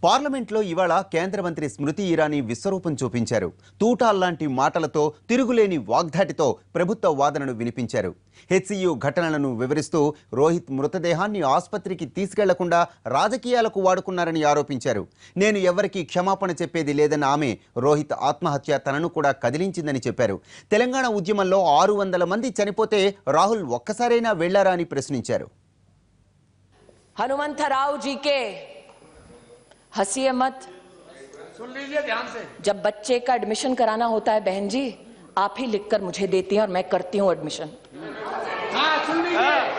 పార్లమెంట్లో ఇవాళ కేంద్ర మంత్రి స్మృతి ఇరానీ విశ్వరూపం చూపించారు. తూటాల్లాంటి మాటలతో తిరుగులేని వాగ్దాటితో ప్రభుత్వ వాదనను వినిపించారు. హెచ్సియు ఘటనలను వివరిస్తూ రోహిత్ మృతదేహాన్ని ఆసుపత్రికి తీసుకెళ్లకుండా రాజకీయాలకు వాడుకున్నారని ఆరోపించారు. నేను ఎవరికీ క్షమాపణ చెప్పేది లేదన్న ఆమె రోహిత్ ఆత్మహత్య తనను కూడా కదిలించిందని చెప్పారు. తెలంగాణ ఉద్యమంలో 600 మంది చనిపోతే రాహుల్ ఒక్కసారైనా వెళ్లారా అని ప్రశ్నించారు. हनुमंतराव जी के हंसिए मत, सुन लीजिए ध्यान से। जब बच्चे का एडमिशन कराना होता है बहन जी, आप ही लिखकर मुझे देती हैं और मैं करती हूँ एडमिशन।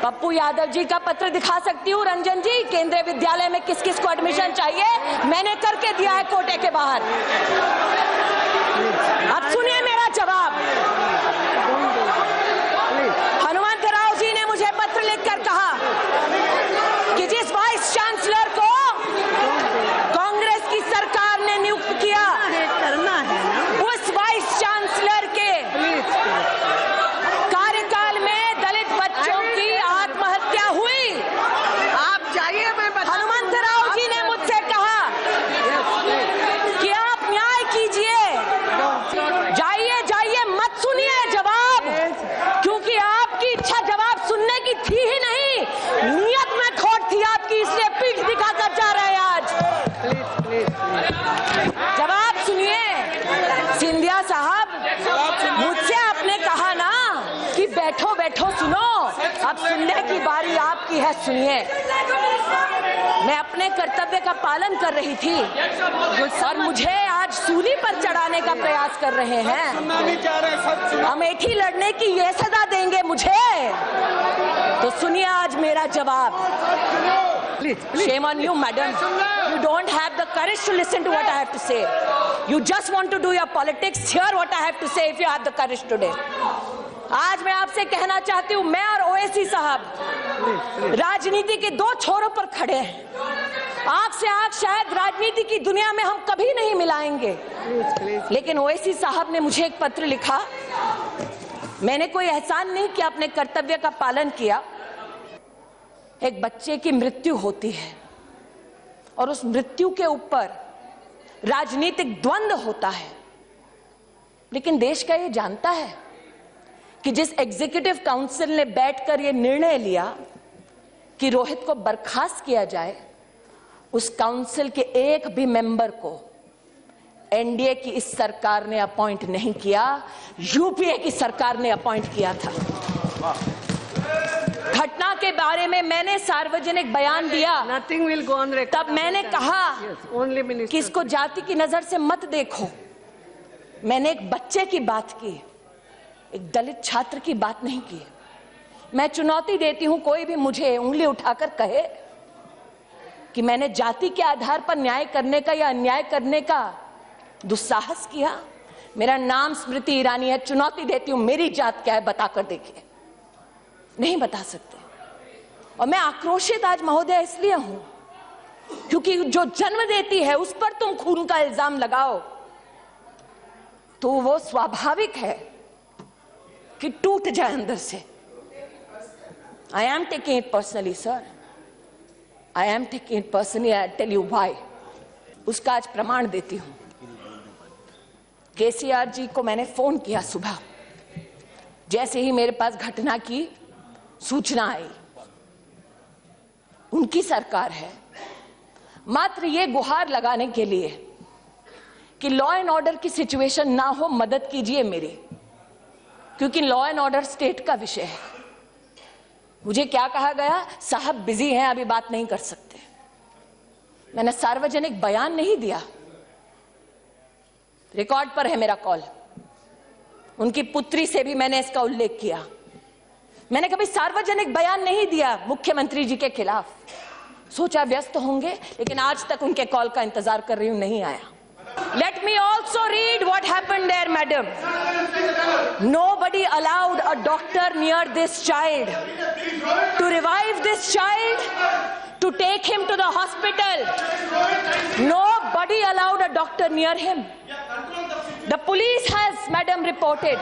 पप्पू यादव जी का पत्र दिखा सकती हूँ रंजन जी, केंद्रीय विद्यालय में किस किस को एडमिशन चाहिए मैंने करके दिया है कोटे के बाहर। अब सुनिए मेरा जवाब। हनुमंतराव जी ने मुझे पत्र लिखकर कहा कि जिस वाइस चांसलर को कांग्रेस की सरकार ने नियुक्त किया, उस वाइस चांसलर के कार्यकाल में दलित बच्चों की आत्महत्या हुई। आप जाइए, मैं हनुमंतराव जी ने मुझसे कहा कि आप न्याय कीजिए। जाइए जाइए, मत सुनिए जवाब, क्योंकि आपकी इच्छा जवाब सुनने की थी ही नहीं, नियत में खोट थी आपकी, इसलिए पीठ दिखाकर जा रहे हैं आज। जवाब सुनिए सिंधिया साहब, मुझसे आपने कहा ना कि बैठो बैठो सुनो, अब सुनने की बारी आपकी है, सुनिए। मैं अपने कर्तव्य का पालन कर रही थी और मुझे आज सूली पर चढ़ाने का प्रयास कर रहे हैं। अमेठी लड़ने की ये सजा देंगे मुझे, तो सुनिए आज मेरा जवाब। Shame on you, madam. You don't have the courage to listen to what I have to say. You just want to do your politics. Hear what I have to say if you have the courage today. आज मैं आपसे कहना चाहती हूँ, मैं और ओवैसी साहब राजनीति के दो छोरों पर खड़े हैं। आंख से आंख शायद राजनीति की दुनिया में हम कभी नहीं मिलाएंगे, लेकिन ओवैसी साहब ने मुझे एक पत्र लिखा। मैंने कोई एहसान नहीं किया, अपने कर्तव्य का पालन किया। एक बच्चे की मृत्यु होती है और उस मृत्यु के ऊपर राजनीतिक द्वंद्व होता है, लेकिन देश का ये जानता है कि जिस एग्जीक्यूटिव काउंसिल ने बैठकर ये निर्णय लिया कि रोहित को बर्खास्त किया जाए, उस काउंसिल के एक भी मेंबर को एनडीए की इस सरकार ने अपॉइंट नहीं किया, यूपीए की सरकार ने अपॉइंट किया था। घटना के बारे में मैंने सार्वजनिक बयान दिया। Nothing will go on record. तब मैंने कहा कि इसको जाति की नजर से मत देखो। मैंने एक बच्चे की बात की, एक दलित छात्र की बात नहीं की। मैं चुनौती देती हूं, कोई भी मुझे उंगली उठाकर कहे कि मैंने जाति के आधार पर न्याय करने का या अन्याय करने का दुस्साहस किया। मेरा नाम स्मृति ईरानी है, चुनौती देती हूं, मेरी जात क्या है बताकर देखिए। नहीं बता सकते। और मैं आक्रोशित आज महोदय इसलिए हूं क्योंकि जो जन्म देती है उस पर तुम खून का इल्जाम लगाओ तो वो स्वाभाविक है कि टूट जाए अंदर से। I am taking it personally sir, I am taking it personally, I tell you why. उसका आज प्रमाण देती हूं। केसीआर जी को मैंने फोन किया सुबह, जैसे ही मेरे पास घटना की सूचना आई। उनकी सरकार है, मात्र ये गुहार लगाने के लिए कि लॉ एंड ऑर्डर की सिचुएशन ना हो, मदद कीजिए मेरी, क्योंकि लॉ एंड ऑर्डर स्टेट का विषय है। मुझे क्या कहा गया, साहब बिजी हैं, अभी बात नहीं कर सकते। मैंने सार्वजनिक बयान नहीं दिया, रिकॉर्ड पर है मेरा कॉल। उनकी पुत्री से भी मैंने इसका उल्लेख किया। मैंने कभी सार्वजनिक बयान नहीं दिया मुख्यमंत्री जी के खिलाफ। सोचा व्यस्त होंगे, लेकिन आज तक उनके कॉल का इंतजार कर रही हूं, नहीं आया। Let me also read what happened there, madam. Nobody allowed a doctor near this child to revive this child, to take him to the hospital. Nobody allowed a doctor near him. The police has, madam, reported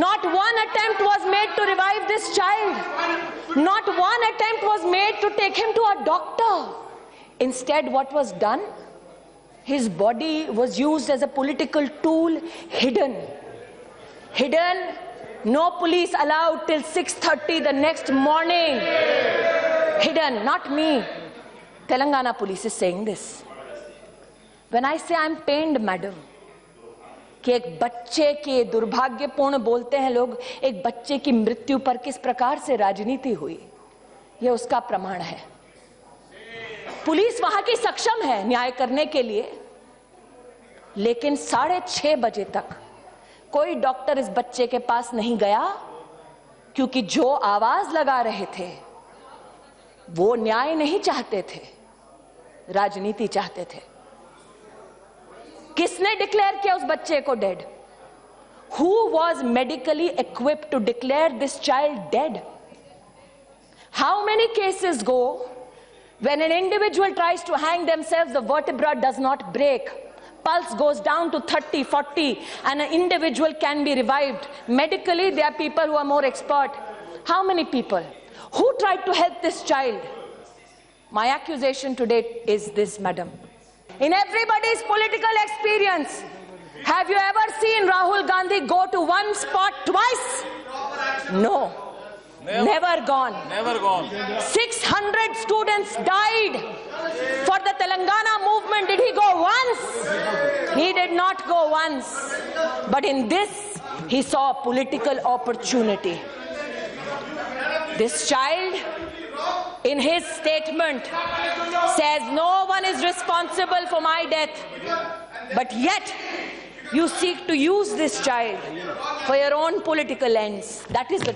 not one attempt was made to revive this child. Not one attempt was made to take him to a doctor. Instead, what was done? His body was used as a political tool, hidden. Hidden, no police allowed till 6:30 the next morning. Hidden, not me. Telangana police is saying this. When I say I'm pained, madam, कि एक बच्चे के दुर्भाग्यपूर्ण बोलते हैं लोग, एक बच्चे की मृत्यु पर किस प्रकार से राजनीति हुई, यह उसका प्रमाण है। पुलिस वहां की सक्षम है न्याय करने के लिए, लेकिन 6:30 बजे तक कोई डॉक्टर इस बच्चे के पास नहीं गया, क्योंकि जो आवाज लगा रहे थे वो न्याय नहीं चाहते थे, राजनीति चाहते थे। किसने डिक्लेयर किया उस बच्चे को dead? Who was medically equipped to declare this child dead? How many cases go when an individual tries to hang themselves, the vertebra does not break, pulse goes down to 30, 40, and an individual can be revived. Medically, there are people who are more expert. How many people? Who tried to help this child? My accusation today is this, madam. In everybody's political experience, have you ever seen Rahul Gandhi go to one spot twice? No. Never gone. Never gone. 600 students died for the Telangana movement. Did he go once? He did not go once. But in this, he saw a political opportunity. This child, in his statement, says no one is responsible for my death. But yet, you seek to use this child for your own political ends. That is the